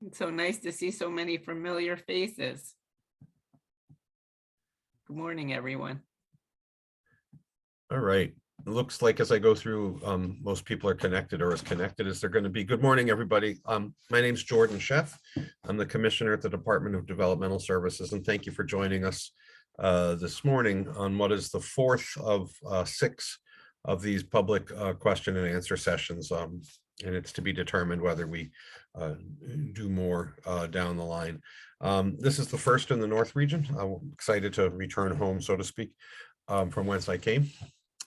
It's so nice to see so many familiar faces. Good morning, everyone. All right. It looks like as I go through, most people are connected or as connected as they're going to be. Good morning, everybody. My name's Jordan Sheff. I'm the Commissioner at the Department of Developmental Services, and thank you for joining us this morning on what is the fourth of 6 of these public question and answer sessions. And it's to be determined whether we do more down the line. This is the first in the North region. I'm excited to return home, so to speak, from whence I came.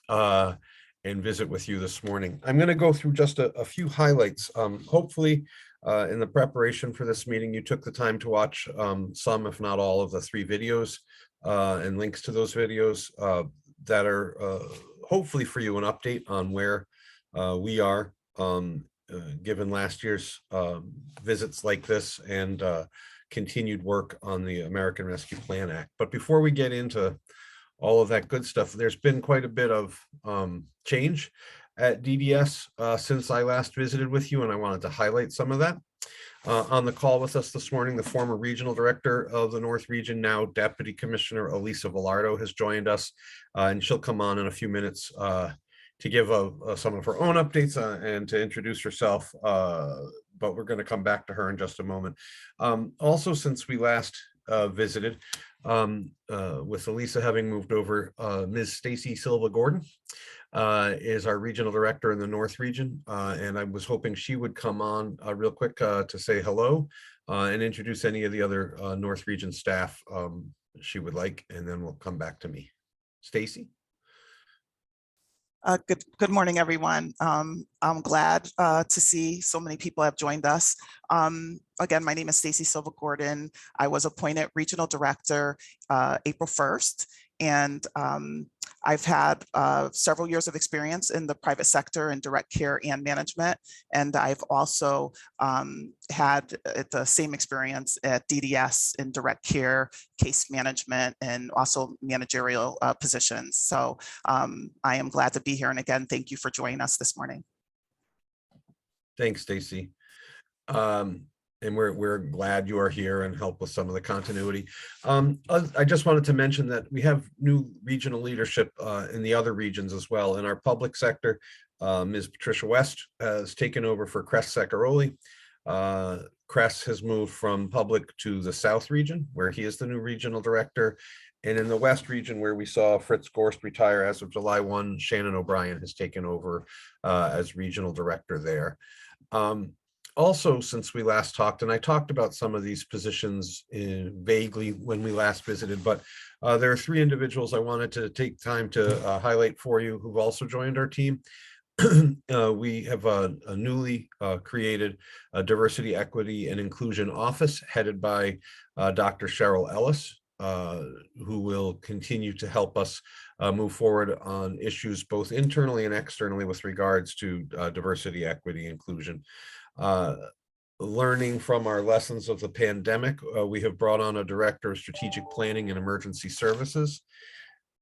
And visit with you this morning. I'm going to go through just a few highlights. Hopefully, in the preparation for this meeting, you took the time to watch some, if not all, of the 3 videos and links to those videos that are hopefully for you an update on where we are given last year's visits like this and continued work on the American Rescue Plan Act. But before we get into all of that good stuff, there's been quite a bit of change at DDS since I last visited with you, and I wanted to highlight some of that. On the call with us this morning, the former regional director of the North Region, now Deputy Commissioner Elisa Velardo, has joined us, and she'll come on in a few minutes to give some of her own updates and to introduce herself, but we're going to come back to her in just a moment. Also, since we last visited, with Elisa having moved over, Ms. Stacy Silva Gordon is our regional director in the North region, and I was hoping she would come on real quick to say hello and introduce any of the other North region staff she would like, and then we'll come back to me. Stacy. Good morning, everyone. I'm glad to see so many people have joined us. Again, my name is Stacy Silva Gordon. I was appointed regional director April 1st, and I've had several years of experience in the private sector in direct care and management, and I've also had the same experience at DDS in direct care, case management, and also managerial positions. So I am glad to be here, and again, thank you for joining us this morning. Thanks, Stacy. And we're glad you are here and help with some of the continuity. I just wanted to mention that we have new regional leadership in the other regions as well. In our public sector, Ms. Patricia West has taken over for Cress Sacaroli. Cress has moved from public to the South region, where he is the new regional director. And in the West region, where we saw Fritz Gorst retire as of July 1, Shannon O'Brien has taken over as regional director there. Also, since we last talked, and I talked about some of these positions vaguely when we last visited, but there are 3 individuals I wanted to take time to highlight for you who've also joined our team. We have a newly created Diversity, Equity, and Inclusion Office headed by Dr. Cheryl Ellis, who will continue to help us move forward on issues both internally and externally with regards to diversity, equity, inclusion. Learning from our lessons of the pandemic, we have brought on a director of strategic planning and emergency services,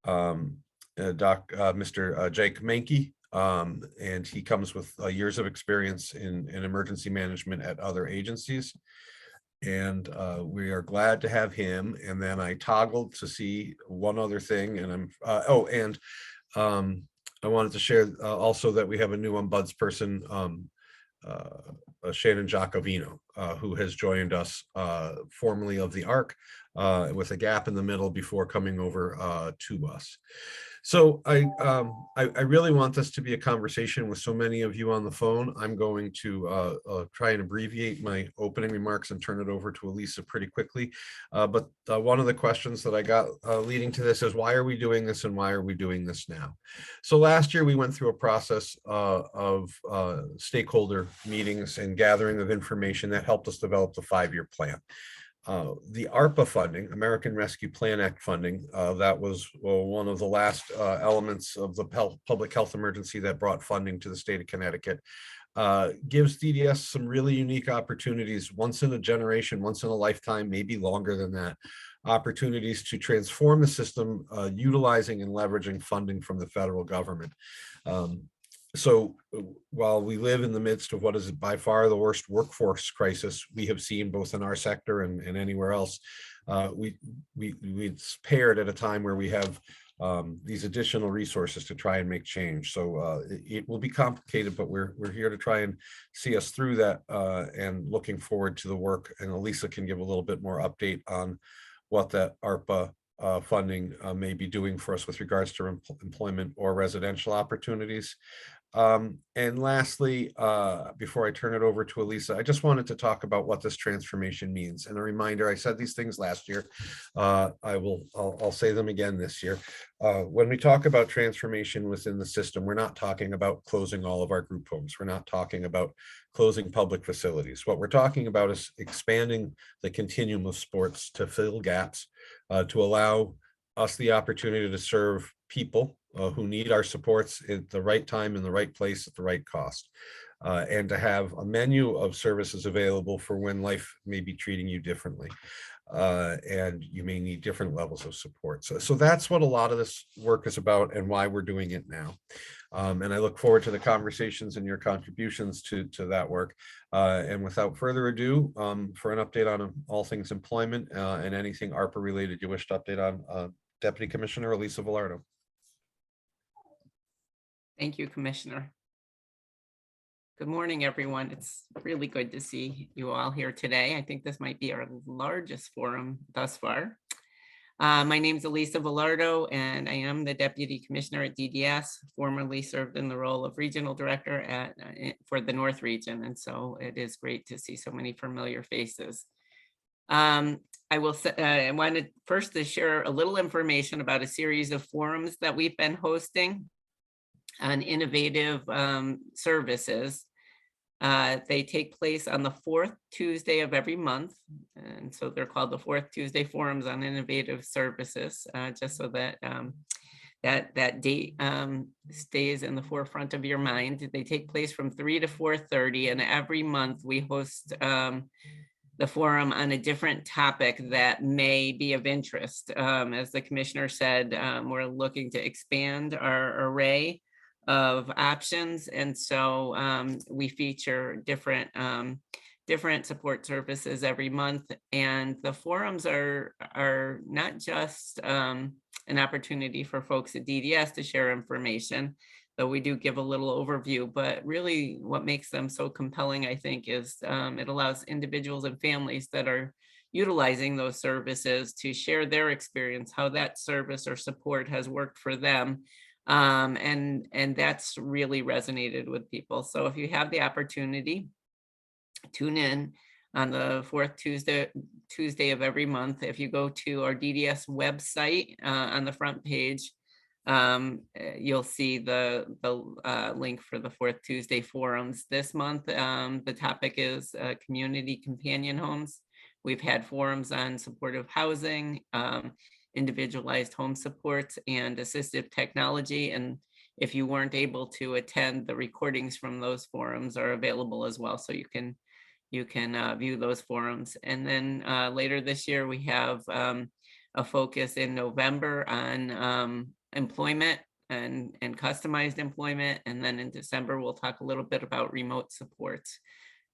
Mr. Jake Mankey, and he comes with years of experience in emergency management at other agencies. And we are glad to have him. And then I toggled to see one other thing, and I wanted to share also that we have a new ombudsperson, Shannon Giacovino, who has joined us formerly of the ARC with a gap in the middle before coming over to us. So I really want this to be a conversation with so many of you on the phone. I'm going to try and abbreviate my opening remarks and turn it over to Elisa pretty quickly. But one of the questions that I got leading to this is, why are we doing this and why are we doing this now? So last year we went through a process of stakeholder meetings and gathering of information that helped us develop the 5-year plan. The ARPA funding, American Rescue Plan Act funding, that was one of the last elements of the public health emergency that brought funding to the state of Connecticut, gives DDS some really unique opportunities, once in a generation, once in a lifetime, maybe longer than that, opportunities to transform the system, utilizing and leveraging funding from the federal government. So while we live in the midst of what is by far the worst workforce crisis we have seen both in our sector and anywhere else, it's paired at a time where we have these additional resources to try and make change. So it will be complicated, but we're here to try and see us through that, and looking forward to the work. And Elisa can give a little bit more update on what that ARPA funding may be doing for us with regards to employment or residential opportunities. And lastly, before I turn it over to Elisa, I just wanted to talk about what this transformation means. And a reminder, I said these things last year. I'll say them again this year. When we talk about transformation within the system, we're not talking about closing all of our group homes. We're not talking about closing public facilities. What we're talking about is expanding the continuum of sports to fill gaps, to allow us the opportunity to serve people who need our supports at the right time, in the right place, at the right cost, and to have a menu of services available for when life may be treating you differently, and you may need different levels of support. So that's what a lot of this work is about and why we're doing it now. And I look forward to the conversations and your contributions to that work. And without further ado, for an update on all things employment and anything ARPA related you wish to update on, Deputy Commissioner Elisa Velardo. Thank you, Commissioner. Good morning, everyone. It's really good to see you all here today. I think this might be our largest forum thus far. My name is Elisa Velardo, and I am the Deputy Commissioner at DDS, formerly served in the role of Regional Director for the North Region. And so it is great to see so many familiar faces. I wanted first to share a little information about a series of forums that we've been hosting on innovative services. They take place on the fourth Tuesday of every month. And so they're called the Fourth Tuesday Forums on Innovative Services, just so that that date stays in the forefront of your mind. They take place from 3 to 4:30, and every month we host the forum on a different topic that may be of interest. As the Commissioner said, we're looking to expand our array of options. And so we feature different support services every month. And the forums are not just an opportunity for folks at DDS to share information, though we do give a little overview, but really what makes them so compelling, I think, is it allows individuals and families that are utilizing those services to share their experience, how that service or support has worked for them. And that's really resonated with people. So if you have the opportunity, tune in on the fourth Tuesday of every month. If you go to our DDS website on the front page, you'll see the link for the Fourth Tuesday Forums. This month, the topic is community companion homes. We've had forums on supportive housing, individualized home supports, and assistive technology. And if you weren't able to attend, the recordings from those forums are available as well. So you can view those forums. And then later this year, we have a focus in November on employment and customized employment. And then in December, we'll talk a little bit about remote supports.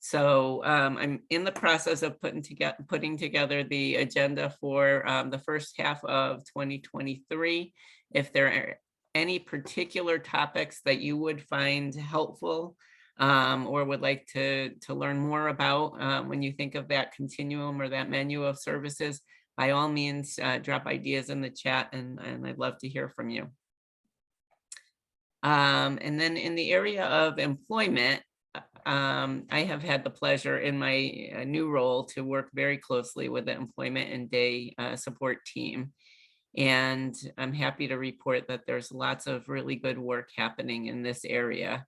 So I'm in the process of putting together the agenda for the first half of 2023. If there are any particular topics that you would find helpful or would like to learn more about when you think of that continuum or that menu of services, by all means, drop ideas in the chat, and I'd love to hear from you. And then in the area of employment, I have had the pleasure in my new role to work very closely with the employment and day support team. And I'm happy to report that there's lots of really good work happening in this area.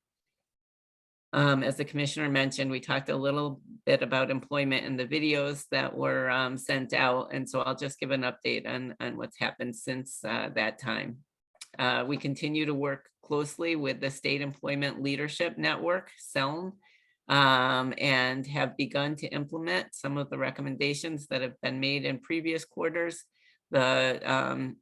As the Commissioner mentioned, we talked a little bit about employment in the videos that were sent out. And so I'll just give an update on what's happened since that time. We continue to work closely with the State Employment Leadership Network, SELN, and have begun to implement some of the recommendations that have been made in previous quarters. The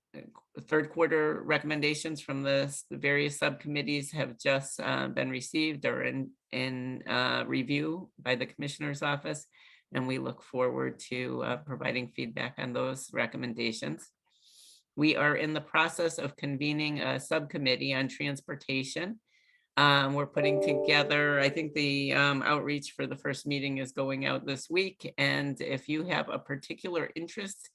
third quarter recommendations from the various subcommittees have just been received or in review by the Commissioner's Office. And we look forward to providing feedback on those recommendations. We are in the process of convening a subcommittee on transportation. We're putting together, I think the outreach for the first meeting is going out this week. And if you have a particular interest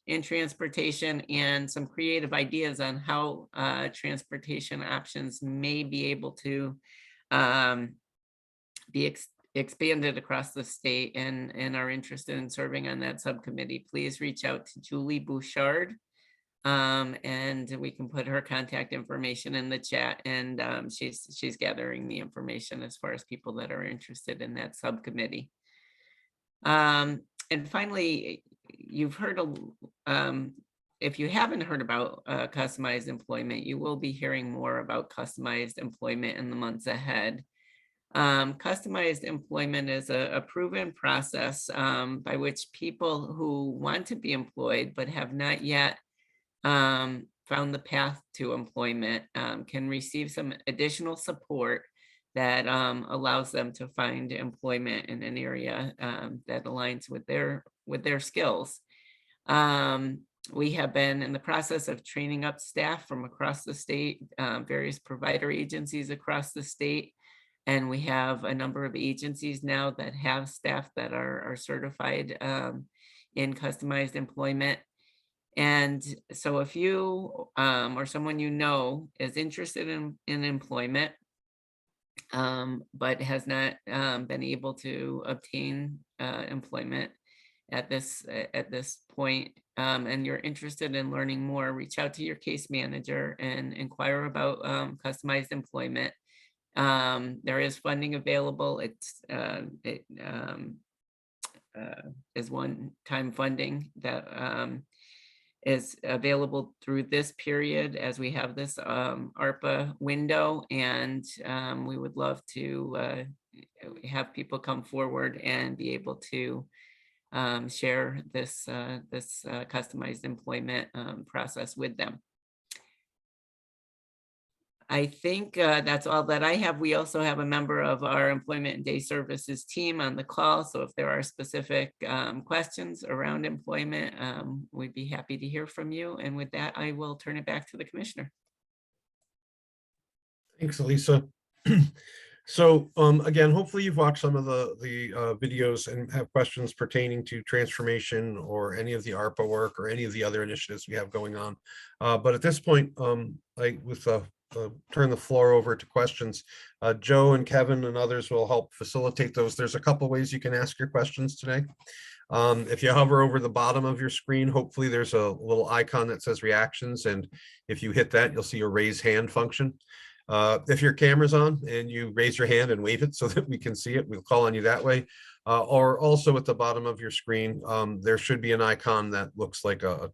in transportation and some creative ideas on how transportation options may be able to be expanded across the state and are interested in serving on that subcommittee, please reach out to Julie Bouchard. And we can put her contact information in the chat, and she's gathering the information as far as people that are interested in that subcommittee. And finally, you've heard, if you haven't heard about customized employment, you will be hearing more about customized employment in the months ahead. Customized employment is a proven process by which people who want to be employed but have not yet found the path to employment can receive some additional support that allows them to find employment in an area that aligns with their skills. We have been in the process of training up staff from across the state, various provider agencies across the state. And we have a number of agencies now that have staff that are certified in customized employment. And so if you or someone you know is interested in employment, but has not been able to obtain employment at this point, and you're interested in learning more, reach out to your case manager and inquire about customized employment. There is funding available. It is one-time funding that is available through this period as we have this ARPA window, and we would love to have people come forward and be able to share this customized employment process with them. I think that's all that I have. We also have a member of our Employment and Day Services team on the call. So if there are specific questions around employment, we'd be happy to hear from you. And with that, I will turn it back to the Commissioner. Thanks, Elisa. So again, hopefully you've watched some of the videos and have questions pertaining to transformation or any of the ARPA work or any of the other initiatives we have going on. But at this point, turn the floor over to questions. Joe and Kevin and others will help facilitate those. There's a couple ways you can ask your questions today. If you hover over the bottom of your screen, hopefully there's a little icon that says reactions. And if you hit that, you'll see a raise hand function. If your camera's on and you raise your hand and wave it so that we can see it, we'll call on you that way. Or also at the bottom of your screen, there should be an icon that looks like a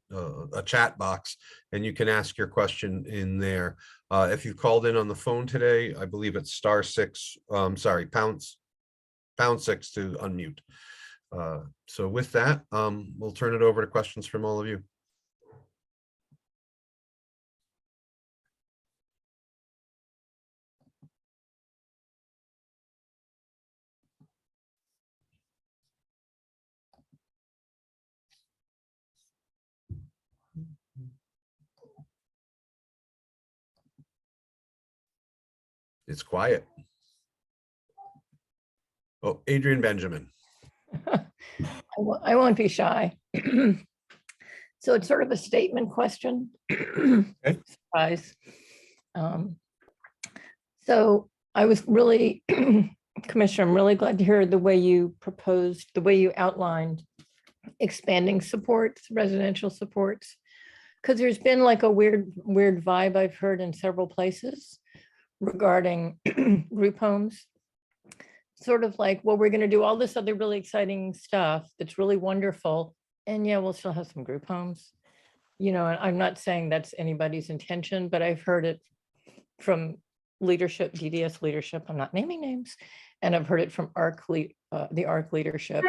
chat box, and you can ask your question in there. If you've called in on the phone today, I believe it's *6, #6 to unmute. So with that, we'll turn it over to questions from all of you. It's quiet. Oh, Adrian Benjamin. I won't be shy. So it's sort of a statement question. Okay. Surprise. So I was really, Commissioner, I'm really glad to hear the way you proposed, the way you outlined expanding supports, residential supports, because there's been like a weird vibe I've heard in several places regarding group homes. Sort of like, well, we're going to do all this other really exciting stuff that's really wonderful, and yeah, we'll still have some group homes. You know, and I'm not saying that's anybody's intention, but I've heard it from leadership, DDS leadership. I'm not naming names, and I've heard it from the ARC leadership,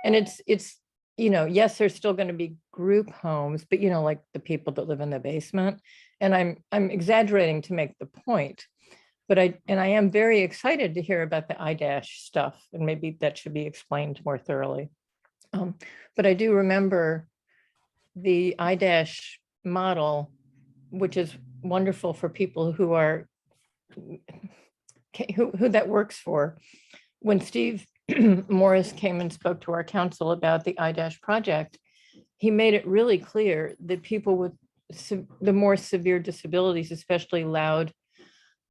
and it's yes, there's still going to be group homes, but like the people that live in the basement. And I'm exaggerating to make the point, but I am very excited to hear about the iDash stuff, and maybe that should be explained more thoroughly. But I do remember the iDash model, which is wonderful for people who are who that works for. When Steve Morris came and spoke to our council about the iDash project, he made it really clear that people with the more severe disabilities, especially loud,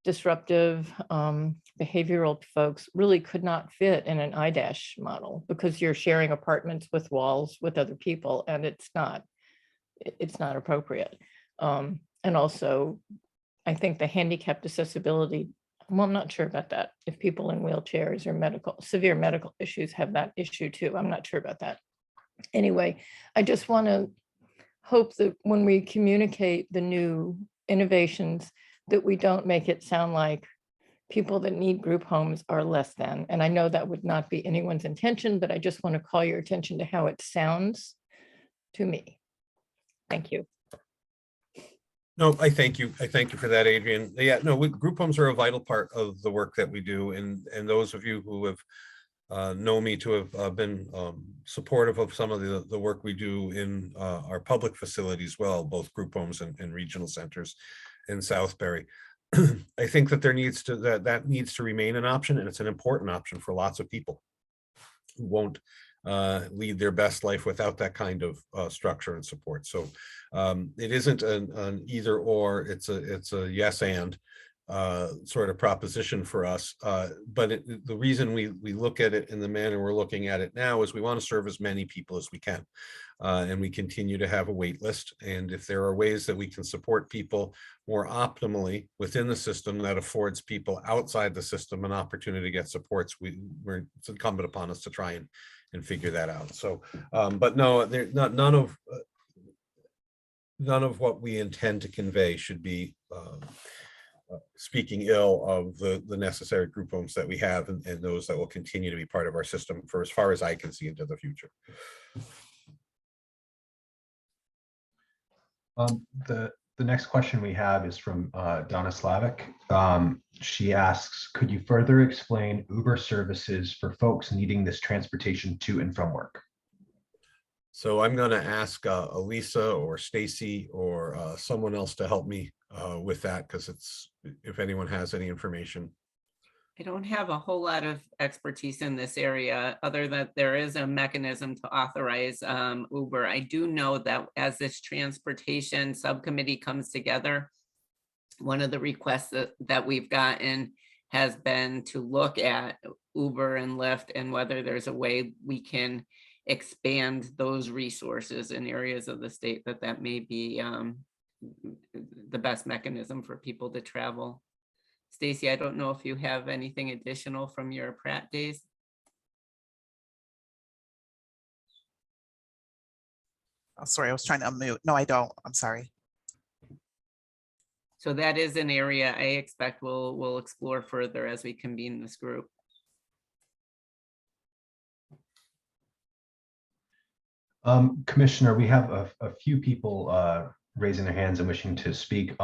disruptive, behavioral folks, really could not fit in an iDash model because you're sharing apartments with walls with other people, and it's not appropriate. And also, I think the handicapped accessibility, well, I'm not sure about that. If people in wheelchairs or severe medical issues have that issue too, I'm not sure about that. Anyway, I just want to hope that when we communicate the new innovations, that we don't make it sound like people that need group homes are less than. And I know that would not be anyone's intention, but I just want to call your attention to how it sounds to me. Thank you. No, I thank you. I thank you for that, Adrian. Yeah, no, group homes are a vital part of the work that we do. And those of you who have know me to have been supportive of some of the work we do in our public facilities, well, both group homes and regional centers in Southbury. I think that that needs to remain an option, and it's an important option for lots of people who won't lead their best life without that kind of structure and support. So it isn't an either or, it's a yes and sort of proposition for us. But the reason we look at it in the manner we're looking at it now is we want to serve as many people as we can. And we continue to have a wait list. And if there are ways that we can support people more optimally within the system that affords people outside the system an opportunity to get supports, it's incumbent upon us to try and figure that out. So, but no, none of what we intend to convey should be speaking ill of the necessary group homes that we have and those that will continue to be part of our system for as far as I can see into the future. The next question we have is from Donna Slavic. She asks, could you further explain Uber services for folks needing this transportation to and from work? So I'm going to ask Elisa or Stacy or someone else to help me with that, because if anyone has any information. I don't have a whole lot of expertise in this area, other than there is a mechanism to authorize Uber. I do know that as this transportation subcommittee comes together, one of the requests that we've gotten has been to look at Uber and Lyft and whether there's a way we can expand those resources in areas of the state that may be the best mechanism for people to travel. Stacy, I don't know if you have anything additional from your Pratt days. Oh, sorry, I was trying to unmute. No, I don't. I'm sorry. So that is an area I expect we'll explore further as we convene this group. Commissioner, we have a few people raising their hands and wishing to speak.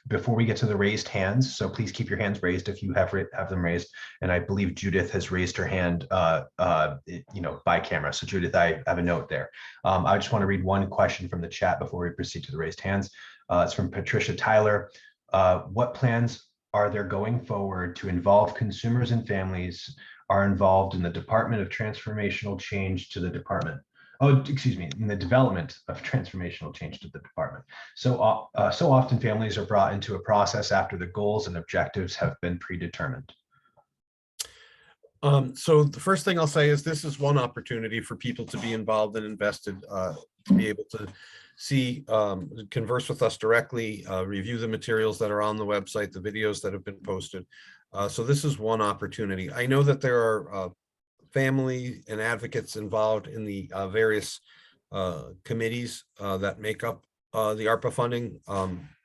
Before we get to the raised hands, so please keep your hands raised if you have them raised. And I believe Judith has raised her hand, by camera. So Judith, I have a note there. I just want to read one question from the chat before we proceed to the raised hands. It's from Patricia Tyler. What plans are there going forward to involve consumers and families are involved in the Department of Transformational Change to the department? Oh, excuse me, in the development of transformational change to the department. So often families are brought into a process after the goals and objectives have been predetermined. So the first thing I'll say is this is one opportunity for people to be involved and invested, to be able to see, converse with us directly, review the materials that are on the website, the videos that have been posted. So this is one opportunity. I know that there are family and advocates involved in the various committees that make up the ARPA funding,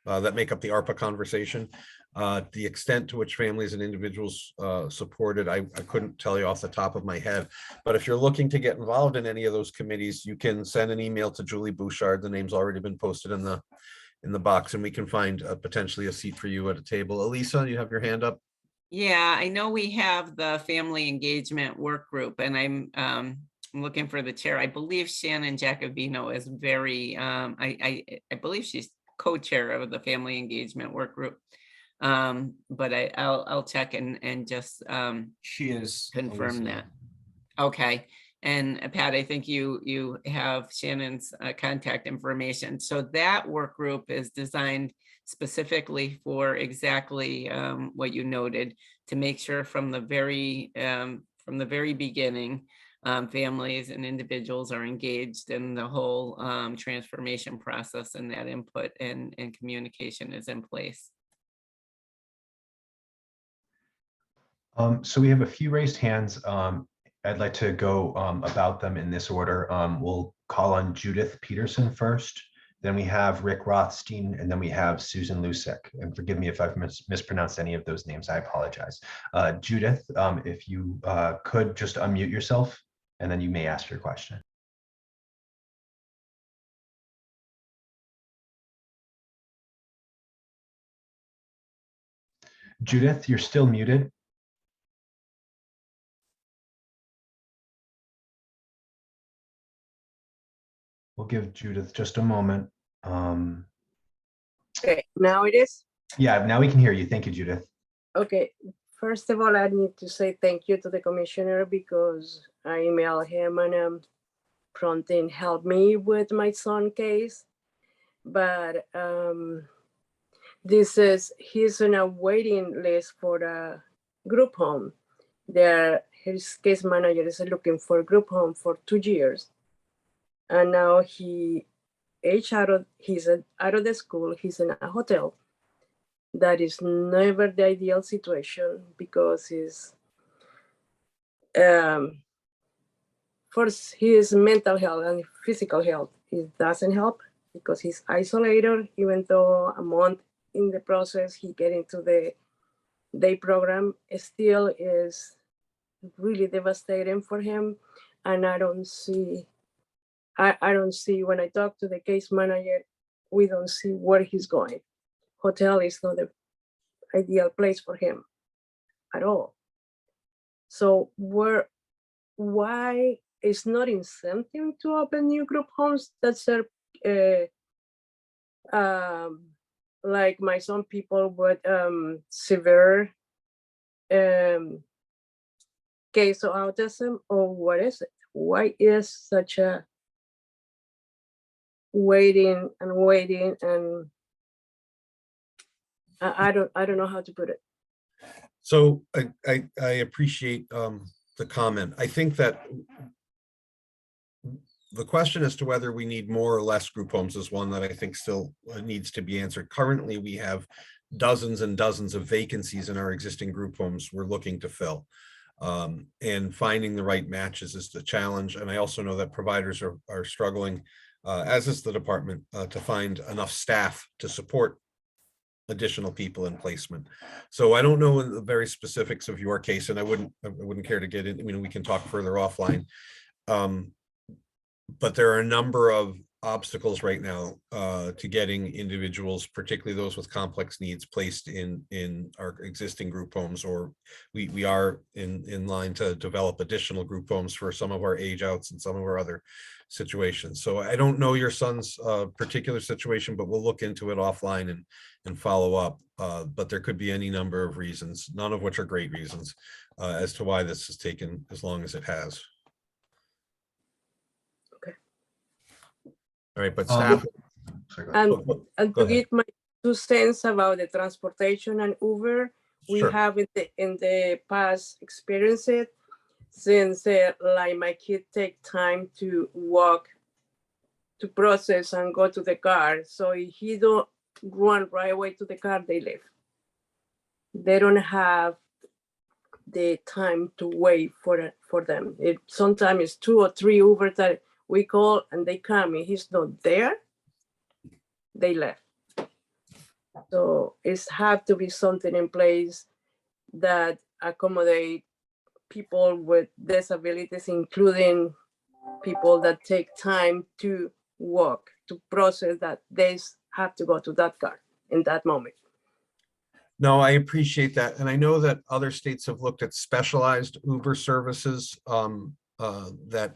that make up the ARPA conversation. The extent to which families and individuals supported, I couldn't tell you off the top of my head. But if you're looking to get involved in any of those committees, you can send an email to Julie Bouchard. The name's already been posted in the box, and we can find potentially a seat for you at a table. Elisa, you have your hand up. Yeah, I know we have the family engagement work group, and I'm looking for the chair. I believe Shannon Jacobino is I believe she's co-chair of the family engagement work group. But I'll check and just She is. confirm Elisa. that. Okay. And Pat, I think you have Shannon's contact information. So that work group is designed specifically for exactly what you noted, to make sure from the very beginning, families and individuals are engaged in the whole transformation process, and that input and communication is in place. So we have a few raised hands. I'd like to go about them in this order. We'll call on Judith Peterson first. Then we have Rick Rothstein, and then we have Susan Lusek. And forgive me if I've mispronounced any of those names, I apologize. Judith, if you could just unmute yourself, and then you may ask your question. Judith, you're still muted. We'll give Judith just a moment. Okay, now it is. Yeah, now we can hear you. Thank you, Judith. Okay, first of all, I need to say thank you to the commissioner, because I emailed him and prompting helped me with my son case. But he's on a waiting list for a group home. His case manager is looking for a group home for 2 years. And now he's out of the school, he's in a hotel. That is never the ideal situation, because for his mental health and physical health, it doesn't help, because he's isolated. Even though a month in the process, he get into the day program, it still is really devastating for him. And I don't see when I talk to the case manager, we don't see where he's going. Hotel is not the ideal place for him at all. So why is not incentive to open new group homes that serve like my son, people with severe case of autism, or what is it? Why is such a waiting, and I don't know how to put it. So I appreciate the comment. I think that the question as to whether we need more or less group homes is one that I think still needs to be answered. Currently, we have dozens and dozens of vacancies in our existing group homes we're looking to fill. And finding the right matches is the challenge. And I also know that providers are struggling, as is the department, to find enough staff to support additional people in placement. So I don't know the very specifics of your case, and I wouldn't care to get in. I mean, we can talk further offline. But there are a number of obstacles right now to getting individuals, particularly those with complex needs, placed in our existing group homes, or we are in line to develop additional group homes for some of our age outs and some of our other situations. So I don't know your son's particular situation, but we'll look into it offline and follow up. But there could be any number of reasons, none of which are great reasons, as to why this has taken as long as it has. All right, but staff. And to give my 2 cents about the transportation and Uber, we Sure. have in the past experienced it, since like my kid take time to walk to process and go to the car. So if he don't run right away to the car, they leave. They don't have the time to wait for them. Sometimes it's 2 or 3 Uber that we call and they come. If he's not there, they left. So it's have to be something in place that accommodate people with disabilities, including people that take time to walk, to process that they have to go to that car in that moment. No, I appreciate that. And I know that other states have looked at specialized Uber services that,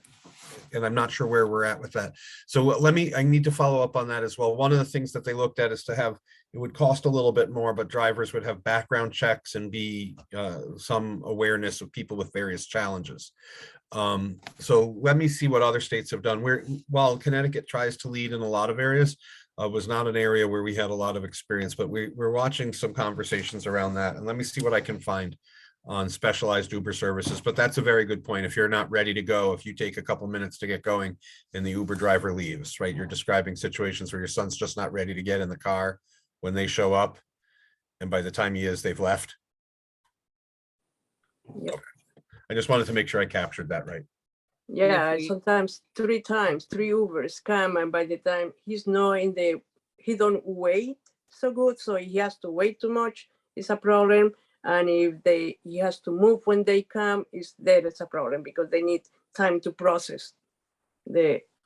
and I'm not sure where we're at with that. So I need to follow up on that as well. One of the things that they looked at is to have, it would cost a little bit more, but drivers would have background checks and be some awareness of people with various challenges. So let me see what other states have done. While Connecticut tries to lead in a lot of areas, was not an area where we had a lot of experience, but we're watching some conversations around that. And let me see what I can find on specialized Uber services. But that's a very good point. If you're not ready to go, if you take a couple minutes to get going and the Uber driver leaves, right? You're describing situations where your son's just not ready to get in the car when they show up. And by the time he is, they've left. Yep. Okay. I just wanted to make sure I captured that right. Yeah, we- sometimes three Ubers come, and by the time he's not he don't wait so good, so he has to wait too much. It's a problem. And if he has to move when they come, there is a problem because they need time to process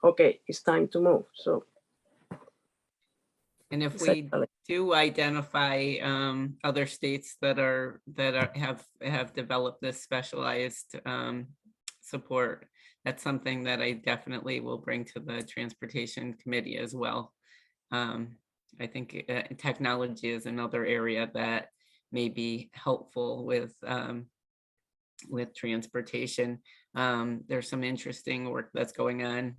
okay, it's time to move. So, And if Exactly. we do identify other states that have developed this specialized support, that's something that I definitely will bring to the Transportation Committee as well. I think technology is another area that may be helpful with transportation. There's some interesting work that's going on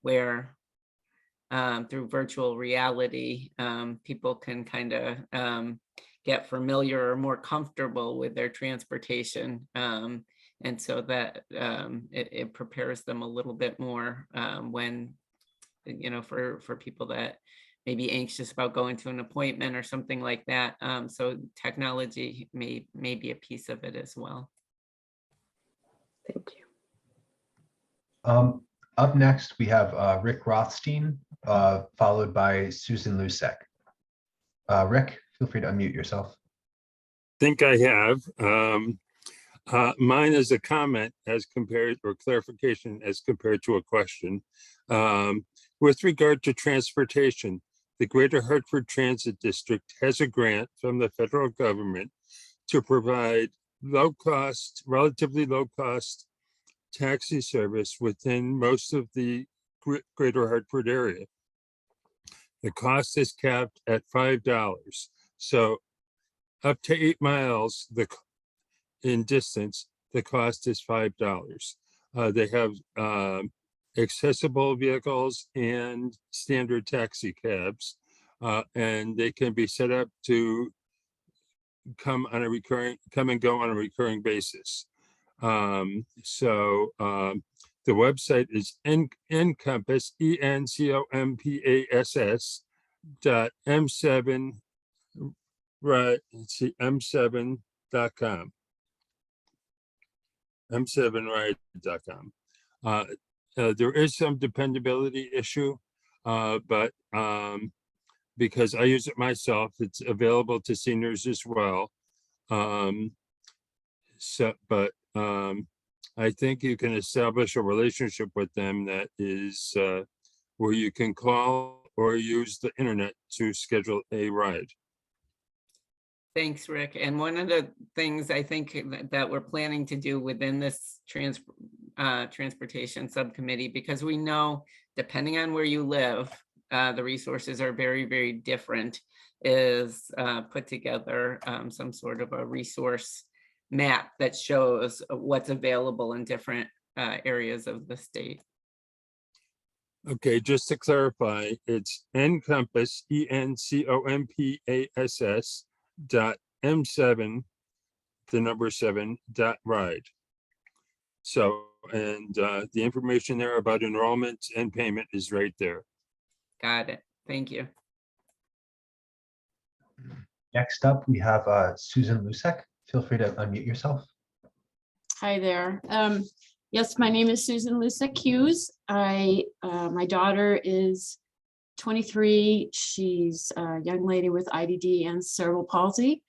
where through virtual reality, people can kind of get familiar or more comfortable with their transportation. And so that it prepares them a little bit more when, for people that may be anxious about going to an appointment or something like that. So technology may be a piece of it as well. thank you. Up next, we have Rick Rothstein, followed by Susan Lusek. Rick, feel free to unmute yourself. Think I have. Mine is a comment as compared, or clarification as compared to a question. With regard to transportation, the Greater Hartford Transit District has a grant from the federal government to provide relatively low cost taxi service within most of the Greater Hartford area. The cost is capped at $5. So up to 8 miles in distance, the cost is $5. They have accessible vehicles and standard taxi cabs, and they can be set up to come and go on a recurring basis. The website is Encompass, ENCOMPASS.m7 right, let's see, m7.com. m7ride.com. There is some dependability issue, but because I use it myself, it's available to seniors as well. I think you can establish a relationship with them that is where you can call or use the internet to schedule a ride. Thanks, Rick. And one of the things I think that we're planning to do within this transportation subcommittee, because we know depending on where you live, the resources are very, very different, is put together some sort of a resource map that shows what's available in different areas of the state. Okay, just to clarify, it's Encompass, ENCOMPASS.m7, the number 7.ride. So, and the information there about enrollment and payment is right there. Got it. Thank you. Next up, we have Susan Lusek. Feel free to unmute yourself. Hi there. Yes, my name is Susan Lusek Hughes. My daughter is 23. She's a young lady with IDD and cerebral palsy.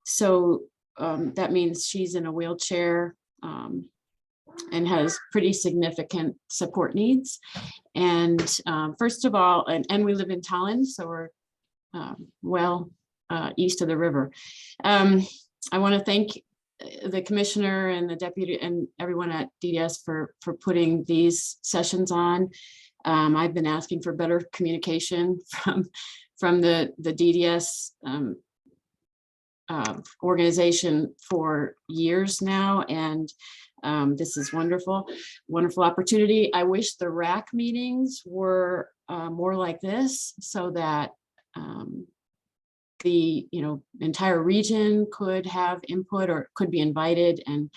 So that means she's in a wheelchair and has pretty significant support needs. And first of all, and we live in Tallinn, so we're well east of the river. I want to thank the commissioner and the deputy and everyone at DDS for putting these sessions on. I've been asking for better communication from the DDS organization for years now, and this is wonderful opportunity. I wish the RAC meetings were more like this, so that the entire region could have input or could be invited and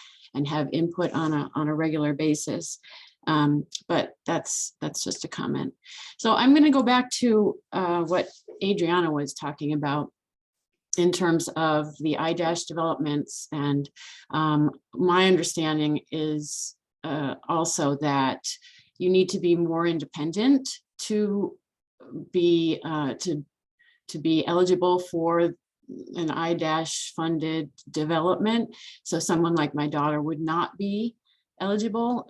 have input on a regular basis. But that's just a comment. So I'm going to go back to what Adriana was talking about in terms of the IDASH developments. And my understanding is also that you need to be more independent to be eligible for an IDASH funded development. So someone like my daughter would not be eligible.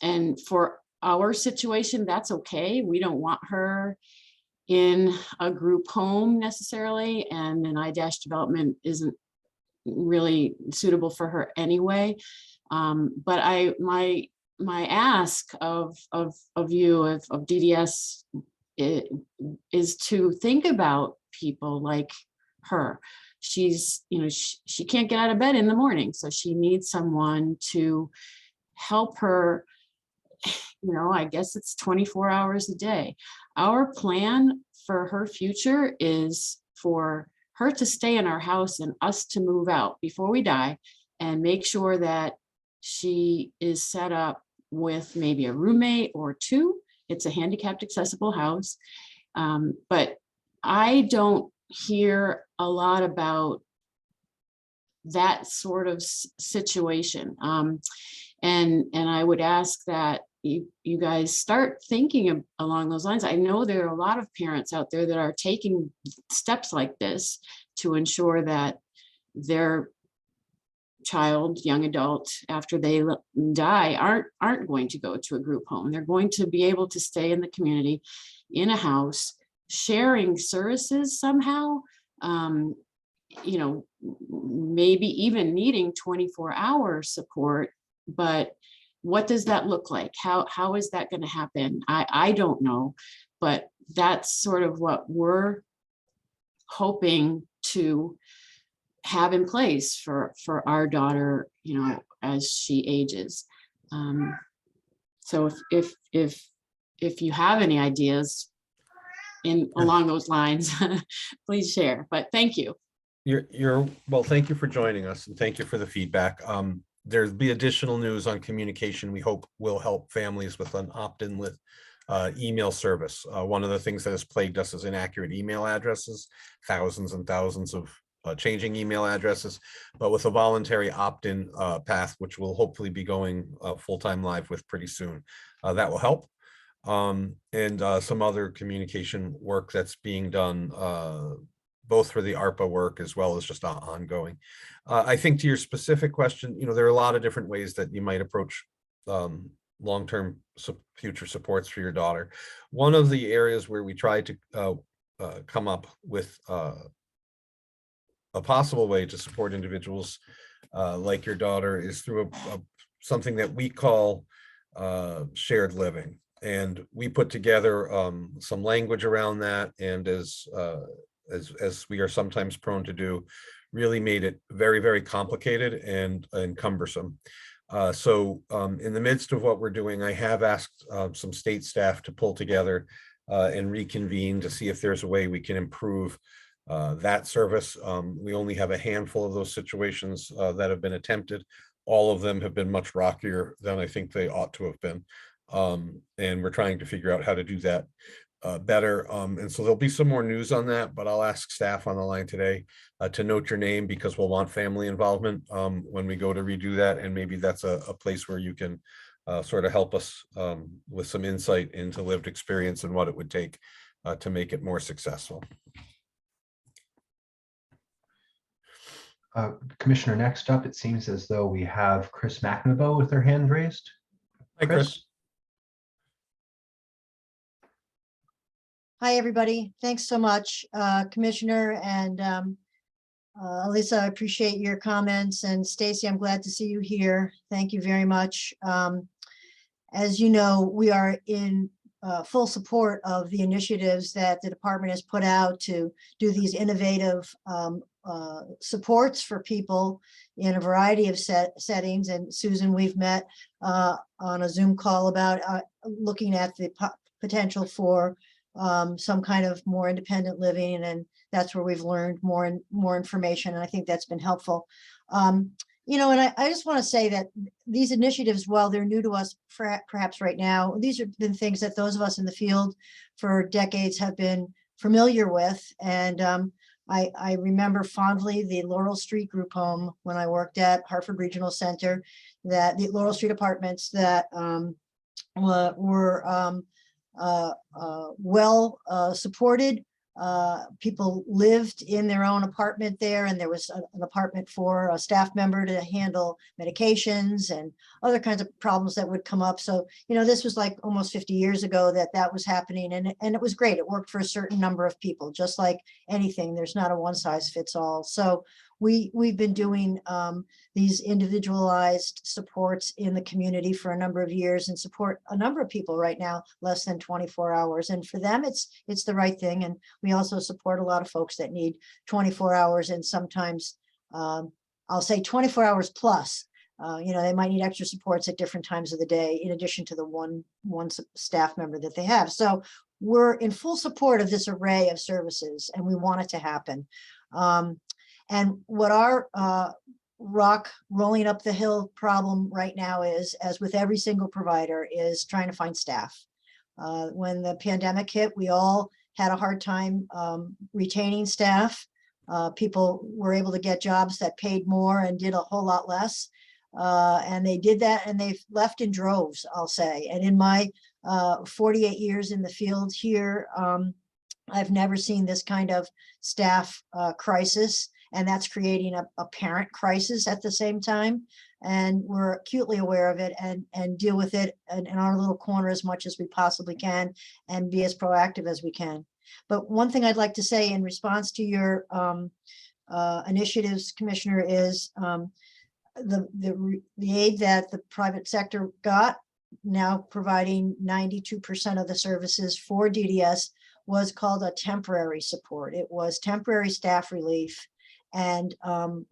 And for our situation, that's okay. We don't want her in a group home necessarily, and an IDASH development isn't really suitable for her anyway. But my ask of you, of DDS, is to think about people like her. She's, she can't get out of bed in the morning, so she needs someone to help her. I guess it's 24 hours a day. Our plan for her future is for her to stay in our house and us to move out before we die, and make sure that she is set up with maybe a roommate or two. It's a handicapped accessible house. But I don't hear a lot about that sort of situation. And I would ask that you guys start thinking along those lines. I know there are a lot of parents out there that are taking steps like this to ensure that their child, young adult, after they die, aren't going to go to a group home. They're going to be able to stay in the community, in a house, sharing services somehow, maybe even needing 24-hour support. But what does that look like? How is that going to happen? I don't know, but that's sort of what we're hoping to have in place for our daughter, as she ages. So if you have any ideas along those lines, please share. But thank you. Well, thank you for joining us, and thank you for the feedback. There'll be additional news on communication we hope will help families with an opt-in with email service. One of the things that has plagued us is inaccurate email addresses, thousands and thousands of changing email addresses, but with a voluntary opt-in path, which will hopefully be going full-time live with pretty soon, that will help. And some other communication work that's being done, both for the ARPA work as well as just ongoing. I think to your specific question, there are a lot of different ways that you might approach long-term future supports for your daughter. One of the areas where we tried to come up with a possible way to support individuals like your daughter is through something that we call shared living. And we put together some language around that, and as we are sometimes prone to do, really made it very, very complicated and cumbersome. So in the midst of what we're doing, I have asked some state staff to pull together and reconvene to see if there's a way we can improve that service. We only have a handful of those situations that have been attempted. All of them have been much rockier than I think they ought to have been. And we're trying to figure out how to do that better. And so there'll be some more news on that, but I'll ask staff on the line today to note your name, because we'll want family involvement when we go to redo that. And maybe that's a place where you can sort of help us with some insight into lived experience and what it would take to make it more successful. Commissioner, next up, it seems as though we have Chris McNabo with their hand raised. Hi, Chris. Hi, everybody. Thanks so much, Commissioner and Alyssa, I appreciate your comments. And Stacy, I'm glad to see you here. Thank you very much. As you know, we are in full support of the initiatives that the department has put out to do these innovative supports for people in a variety of settings. And Susan, we've met on a Zoom call about looking at the potential for some kind of more independent living, and that's where we've learned more information, and I think that's been helpful. You know, and I just want to say that these initiatives, while they're new to us perhaps right now, these have been things that those of us in the field for decades have been familiar with. And I remember fondly the Laurel Street group home when I worked at Hartford Regional Center, that the Laurel Street apartments that were well supported. People lived in their own apartment there, and there was an apartment for a staff member to handle medications and other kinds of problems that would come up. So, you know, this was like almost 50 years ago that was happening, and it was great. It worked for a certain number of people, just like anything. There's not a one size fits all. So we've been doing these individualized supports in the community for a number of years, and support a number of people right now less than 24 hours. And for them, it's the right thing. And we also support a lot of folks that need 24 hours, and sometimes I'll say 24 hours plus. You know, they might need extra supports at different times of the day, in addition to the one staff member that they have. So we're in full support of this array of services, and we want it to happen. And what our rock rolling up the hill problem right now is, as with every single provider, is trying to find staff. When the pandemic hit, we all had a hard time retaining staff. People were able to get jobs that paid more and did a whole lot less. And they did that, and they've left in droves, I'll say. And in my 48 years in the field here, I've never seen this kind of staff crisis. And that's creating a parent crisis at the same time. And we're acutely aware of it, and deal with it in our little corner as much as we possibly can, and be as proactive as we can. But one thing I'd like to say in response to your initiatives, Commissioner, is the aid that the private sector got, now providing 92% of the services for DDS, was called a temporary support. It was temporary staff relief. And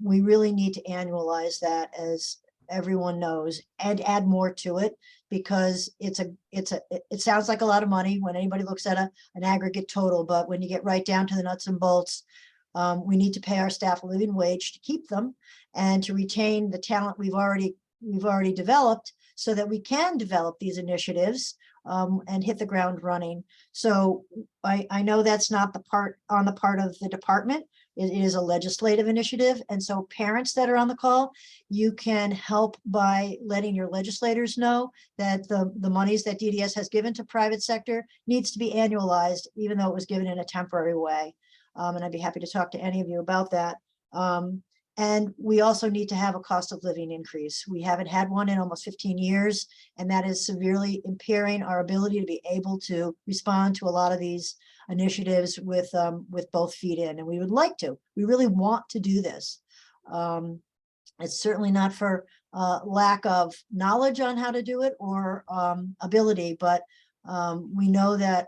we really need to annualize that, as everyone knows, and add more to it, because it sounds like a lot of money when anybody looks at an aggregate total, but when you get right down to the nuts and bolts, we need to pay our staff a living wage to keep them, and to retain the talent we've already developed, so that we can develop these initiatives and hit the ground running. So I know that's not on the part of the department. It is a legislative initiative. And so parents that are on the call, you can help by letting your legislators know that the monies that DDS has given to private sector needs to be annualized, even though it was given in a temporary way. And I'd be happy to talk to any of you about that. And we also need to have a cost of living increase. We haven't had one in almost 15 years, and that is severely impairing our ability to be able to respond to a lot of these initiatives with both feet in. And we would like to. We really want to do this. It's certainly not for lack of knowledge on how to do it, or ability, but we know that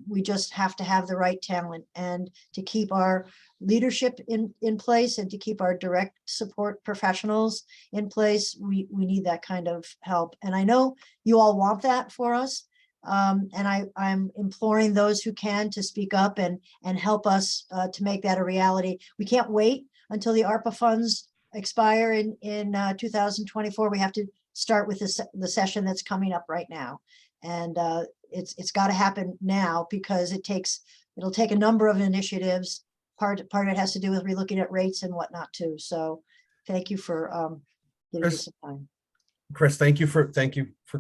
we just have to have the right talent, and to keep our leadership in place, and to keep our direct support professionals in place, we need that kind of help. And I know you all want that for us. And I'm imploring those who can to speak up and help us to make that a reality. We can't wait until the ARPA funds expire in 2024. We have to start with the session that's coming up right now. And it's got to happen now, because it'll take a number of initiatives. Part of it has to do with relooking at rates and whatnot too. So thank you for giving me some time. Chris, thank you for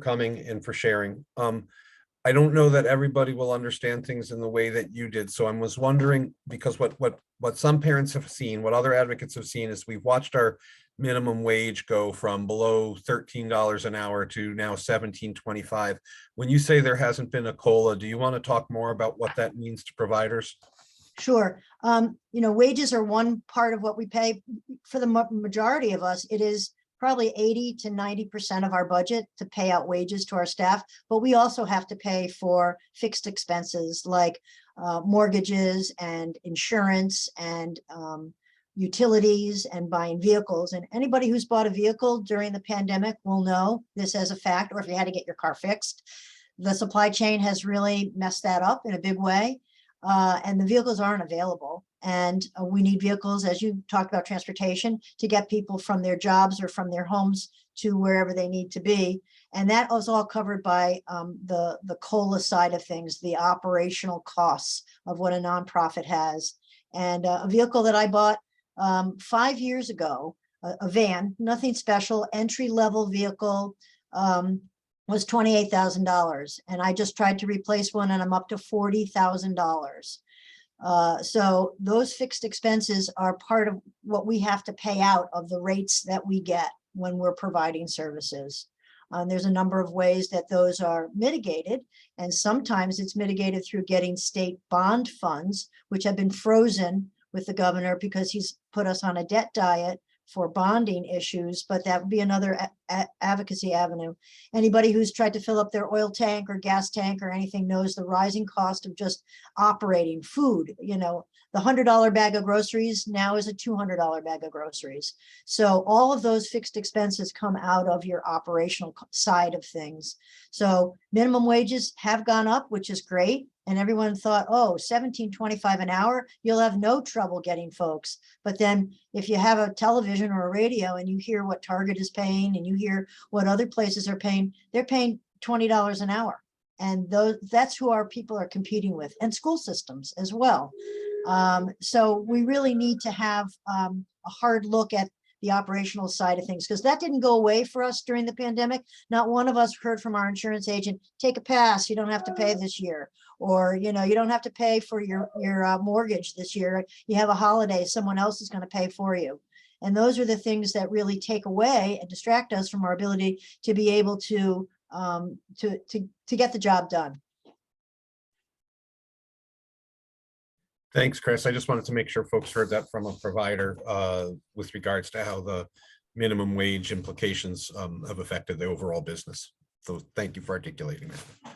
coming and for sharing. I don't know that everybody will understand things in the way that you did. So I was wondering, because what some parents have seen, what other advocates have seen, is we've watched our minimum wage go from below $13 an hour to now $17.25. When you say there hasn't been a COLA, do you want to talk more about what that means to providers? Sure. Wages are one part of what we pay. For the majority of us, it is probably 80 to 90% of our budget to pay out wages to our staff, but we also have to pay for fixed expenses like mortgages and insurance and utilities and buying vehicles. And anybody who's bought a vehicle during the pandemic will know this as a fact, or if you had to get your car fixed. The supply chain has really messed that up in a big way. And the vehicles aren't available. And we need vehicles, as you talked about transportation, to get people from their jobs or from their homes to wherever they need to be. And that was all covered by the COLA side of things, the operational costs of what a nonprofit has. And a vehicle that I bought 5 years ago, a van, nothing special, entry-level vehicle, was $28,000. And I just tried to replace one and I'm up to $40,000. So those fixed expenses are part of what we have to pay out of the rates that we get when we're providing services. There's a number of ways that those are mitigated. And sometimes it's mitigated through getting state bond funds, which have been frozen with the governor because he's put us on a debt diet for bonding issues, but that would be another advocacy avenue. Anybody who's tried to fill up their oil tank or gas tank or anything knows the rising cost of just operating food. The $100 bag of groceries now is a $200 bag of groceries. So all of those fixed expenses come out of your operational side of things. So minimum wages have gone up, which is great. And everyone thought, oh, $17.25 an hour, you'll have no trouble getting folks. But then if you have a television or a radio and you hear what Target is paying and you hear what other places are paying, they're paying $20 an hour. And that's who our people are competing with, and school systems as well. So we really need to have a hard look at the operational side of things, because that didn't go away for us during the pandemic. Not one of us heard from our insurance agent, take a pass, you don't have to pay this year. Or, you don't have to pay for your mortgage this year. You have a holiday, someone else is going to pay for you. And those are the things that really take away and distract us from our ability to be able to get the job done. Thanks, Chris. I just wanted to make sure folks heard that from a provider with regards to how the minimum wage implications have affected the overall business. So thank you for articulating that.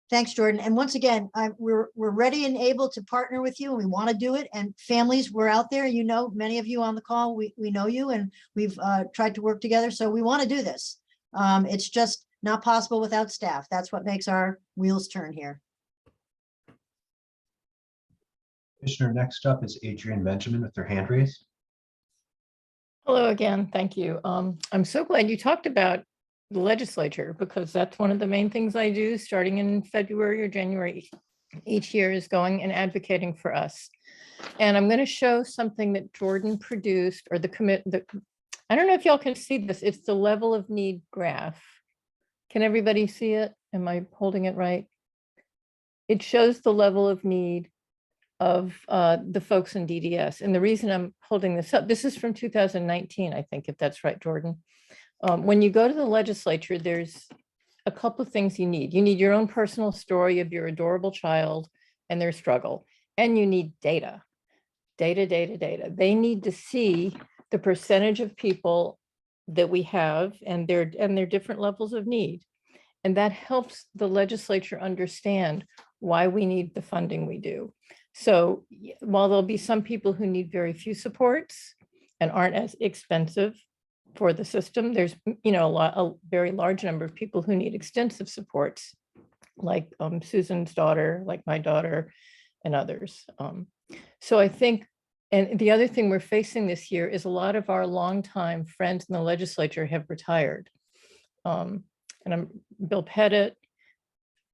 Thanks, Jordan. And once again, we're ready and able to partner with you, and we want to do it. And families, we're out there. Many of you on the call, we know you, and we've tried to work together. So we want to do this. It's just not possible without staff. That's what makes our wheels turn here. Commissioner, next up is Adrienne Benjamin with her hand raised. Hello again. Thank you. I'm so glad you talked about the legislature, because that's one of the main things I do starting in February or January each year, is going and advocating for us. And I'm going to show something that Jordan produced, or I don't know if y'all can see this. It's the level of need graph. Can everybody see it? Am I holding it right? It shows the level of need of the folks in DDS. And the reason I'm holding this up, this is from 2019, I think, if that's right, Jordan. When you go to the legislature, there's a couple of things you need. You need your own personal story of your adorable child and their struggle. And you need data. Data. They need to see the percentage of people that we have and their different levels of need. And that helps the legislature understand why we need the funding we do. So while there'll be some people who need very few supports and aren't as expensive for the system, there's a very large number of people who need extensive supports, like Susan's daughter, like my daughter, and others. So I think, and the other thing we're facing this year is a lot of our longtime friends in the legislature have retired. And I'm Bill Pettit.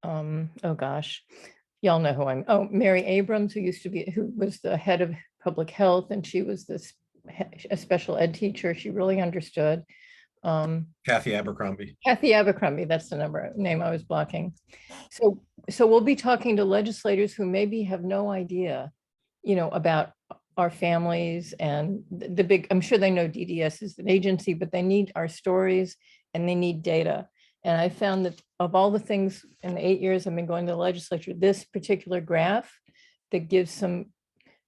Oh gosh, y'all know who I'm. Oh, Mary Abrams, who was the head of public health, and she was a special ed teacher. She really understood. Kathy Abercrombie. Kathy Abercrombie, that's the name I was blocking. So we'll be talking to legislators who maybe have no idea, about our families and the big, I'm sure they know DDS is an agency, but they need our stories and they need data. And I found that of all the things in the 8 years I've been going to the legislature, this particular graph that gives some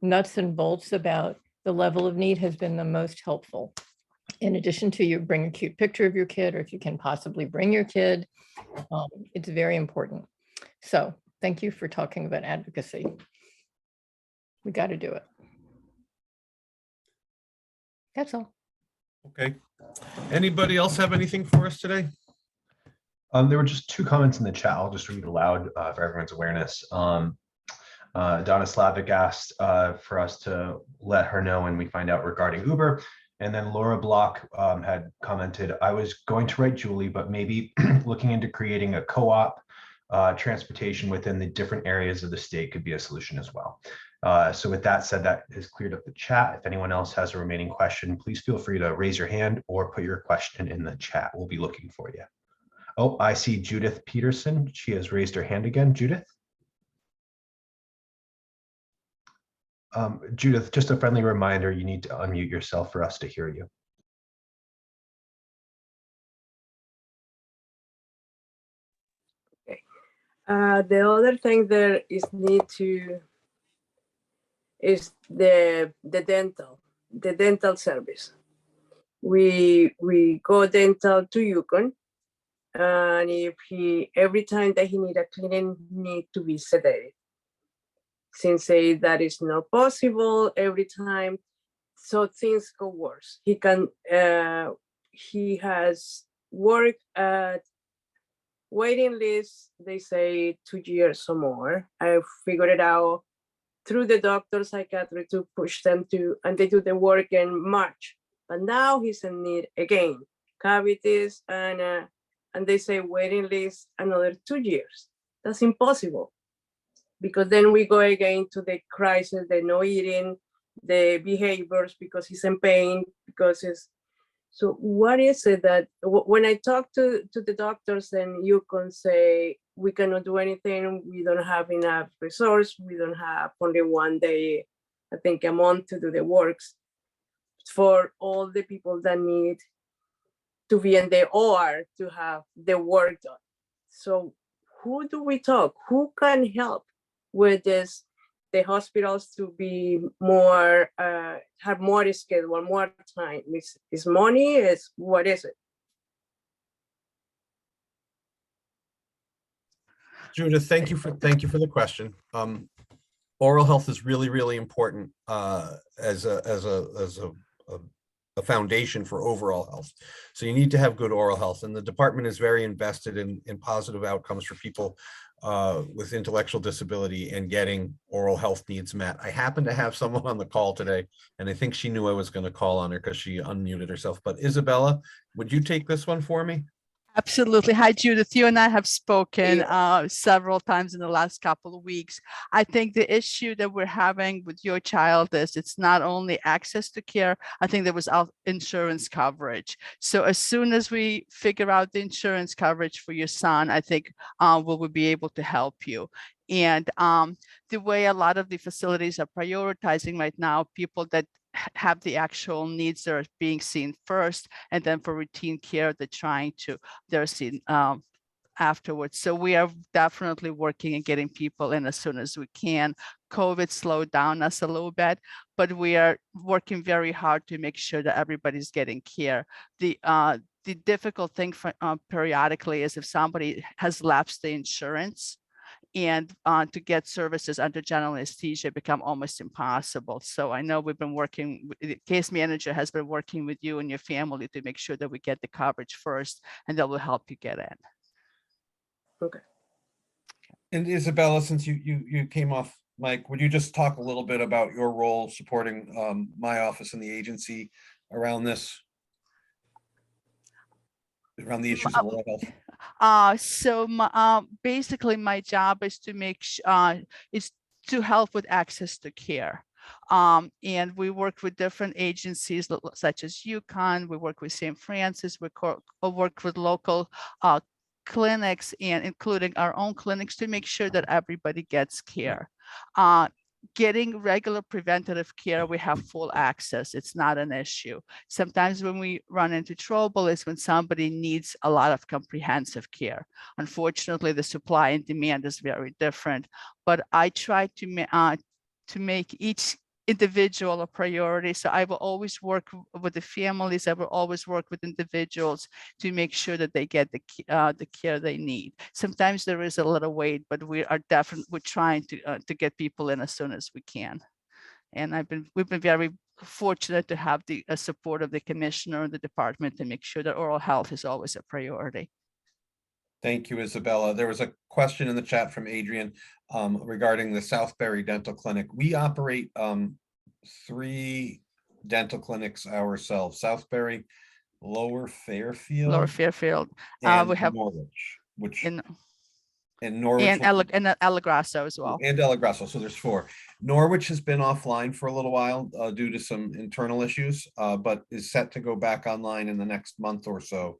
nuts and bolts about the level of need has been the most helpful. In addition to you bring a cute picture of your kid, or if you can possibly bring your kid, it's very important. So thank you for talking about advocacy. We got to do it. That's all. Okay. Anybody else have anything for us today? There were just 2 comments in the chat. I'll just read aloud for everyone's awareness. Donna Slavic asked for us to let her know when we find out regarding Uber. And then Laura Block had commented, I was going to write Julie, but maybe looking into creating a co-op transportation within the different areas of the state could be a solution as well. So with that said, that has cleared up the chat. If anyone else has a remaining question, please feel free to raise your hand or put your question in the chat. We'll be looking for you. Oh, I see Judith Peterson. She has raised her hand again. Judith? Judith, just a friendly reminder, you need to unmute yourself for us to hear you. Okay. The other thing there is the dental service. We go dental to Yukon, and if every time that he need a cleaning, need to be sedated. Since that is not possible every time, so things go worse. He has worked at waiting list, they say 2 years or more. I figured it out through the doctor psychiatry to push them to, and they do the work in March. But now he's in need again, cavities, and they say waiting list another 2 years. That's impossible. Because then we go again to the crisis, the no eating, the behaviors because he's in pain, because it's, so what is it that, when I talk to the doctors, and you can say, we cannot do anything, we don't have enough resource, we don't have only 1 day, I think a month to do the works for all the people that need to be in the OR to have the work done. So who do we talk? Who can help with this, the hospitals to be more, have more schedule, more time? Is money, is what is it? Judith, thank you for the question. Oral health is really, really important as a foundation for overall health. So you need to have good oral health, and the department is very invested in positive outcomes for people with intellectual disability and getting oral health needs met. I happen to have someone on the call today, and I think she knew I was going to call on her because she unmuted herself. But Isabella, would you take this one for me? Absolutely. Hi, Judith. You and I have spoken several times in the last couple of weeks. I think the issue that we're having with your child is it's not only access to care, I think there was insurance coverage. So as soon as we figure out the insurance coverage for your son, I think we will be able to help you. And the way a lot of the facilities are prioritizing right now, people that have the actual needs that are being seen first, and then for routine care, they're seen afterwards. So we are definitely working and getting people in as soon as we can. COVID slowed down us a little bit, but we are working very hard to make sure that everybody's getting care. The difficult thing for, periodically is if somebody has lapsed the insurance, and to get services under general anesthesia become almost impossible. So I know we've been working, the case manager has been working with you and your family to make sure that we get the coverage first, and that will help you get in. Okay. And Isabella, since you came off mic, would you just talk a little bit about your role supporting my office and the agency around this? Around the issues of oral health? Basically my job is to make is to help with access to care. And we work with different agencies such as UConn, we work with St. Francis, we work with local clinics and including our own clinics to make sure that everybody gets care. Getting regular preventative care, we have full access. It's not an issue. Sometimes when we run into trouble is when somebody needs a lot of comprehensive care. Unfortunately, the supply and demand is very different, but I try to make each individual a priority. So I will always work with the families. I will always work with individuals to make sure that they get the care they need. Sometimes there is a little wait, but we're trying to get people in as soon as we can. And we've been very fortunate to have the support of the commissioner and the department to make sure that oral health is always a priority. Thank you, Isabella. There was a question in the chat from Adrian regarding the Southbury Dental Clinic. We operate 3 dental clinics ourselves: Southbury, Lower Fairfield, And we have Norwich, which in Norwich and El Grasso as well. and El Grasso. So there's 4. Norwich has been offline for a little while due to some internal issues, but is set to go back online in the next month or so.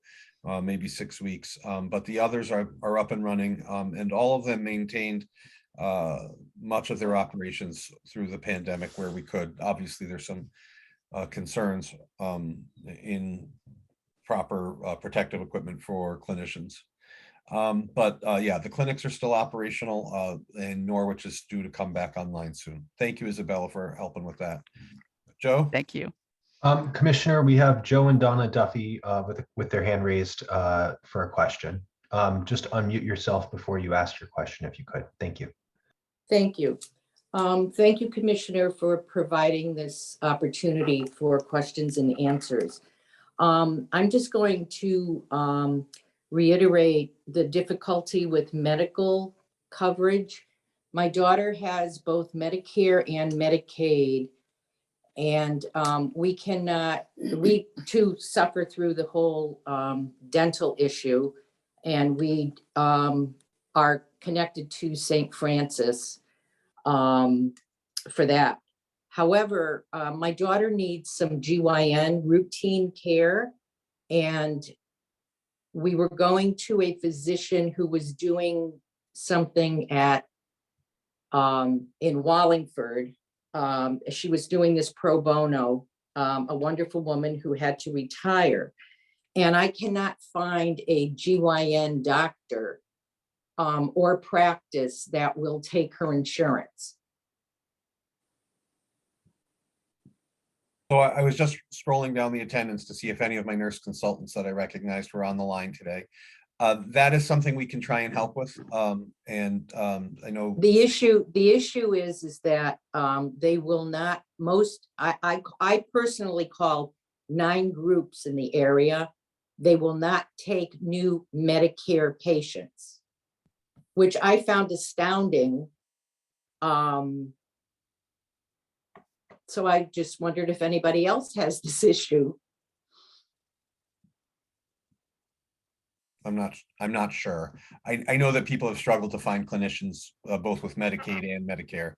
Maybe 6 weeks, but the others are up and running, and all of them maintained much of their operations through the pandemic where we could. Obviously, there's some concerns in proper protective equipment for clinicians. But yeah, the clinics are still operational, and Norwich is due to come back online soon. Thank you, Isabella, for helping with that. Joe? Thank you. Commissioner, we have Joe and Donna Duffy with their hand raised for a question. Just unmute yourself before you ask your question, if you could. Thank you. Thank you. Thank you, Commissioner, for providing this opportunity for questions and answers. I'm just going to reiterate the difficulty with medical coverage. My daughter has both Medicare and Medicaid, and we too suffer through the whole dental issue, and we are connected to St. Francis for that. However, my daughter needs some GYN routine care, and we were going to a physician who was doing something at in Wallingford. She was doing this pro bono, a wonderful woman who had to retire. And I cannot find a GYN doctor or practice that will take her insurance. So I was just scrolling down the attendance to see if any of my nurse consultants that I recognized were on the line today. That is something we can try and help with. I know the issue is that they will not, I personally called 9 groups in the area. They will not take new Medicare patients, which I found astounding. So I just wondered if anybody else has this issue. I'm not sure. I know that people have struggled to find clinicians both with Medicaid and Medicare.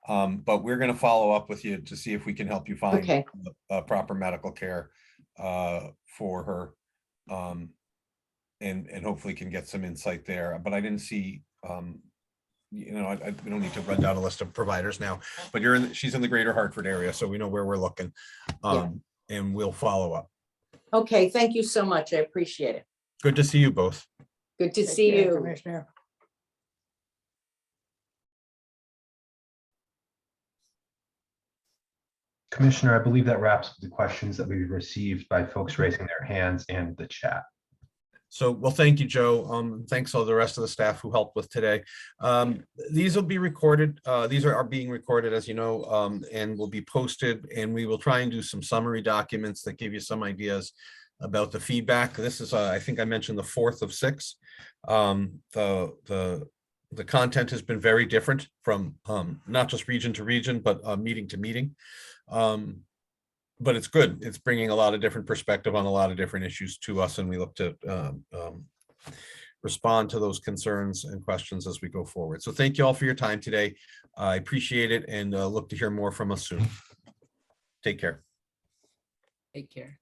But we're going to follow up with you to see if we can help you find proper medical care for her, and hopefully can get some insight there. But I didn't see, we don't need to run down a list of providers now, but she's in the greater Hartford area, so we know where we're looking, and we'll follow up. Okay, thank you so much. I appreciate it. Good to see you both. Good to see you. Commissioner. Commissioner, I believe that wraps up the questions that we've received by folks raising their hands and the chat. So, well, thank you, Joe. Thanks all the rest of the staff who helped with today. These will be recorded. These are being recorded, as you know, and will be posted, and we will try and do some summary documents that give you some ideas about the feedback. This is, I think I mentioned the 4th of 6. The content has been very different from not just region to region, but meeting to meeting. But it's good. It's bringing a lot of different perspective on a lot of different issues to us, and we look to respond to those concerns and questions as we go forward. So thank you all for your time today. I appreciate it and look to hear more from us soon. Take care. Take care.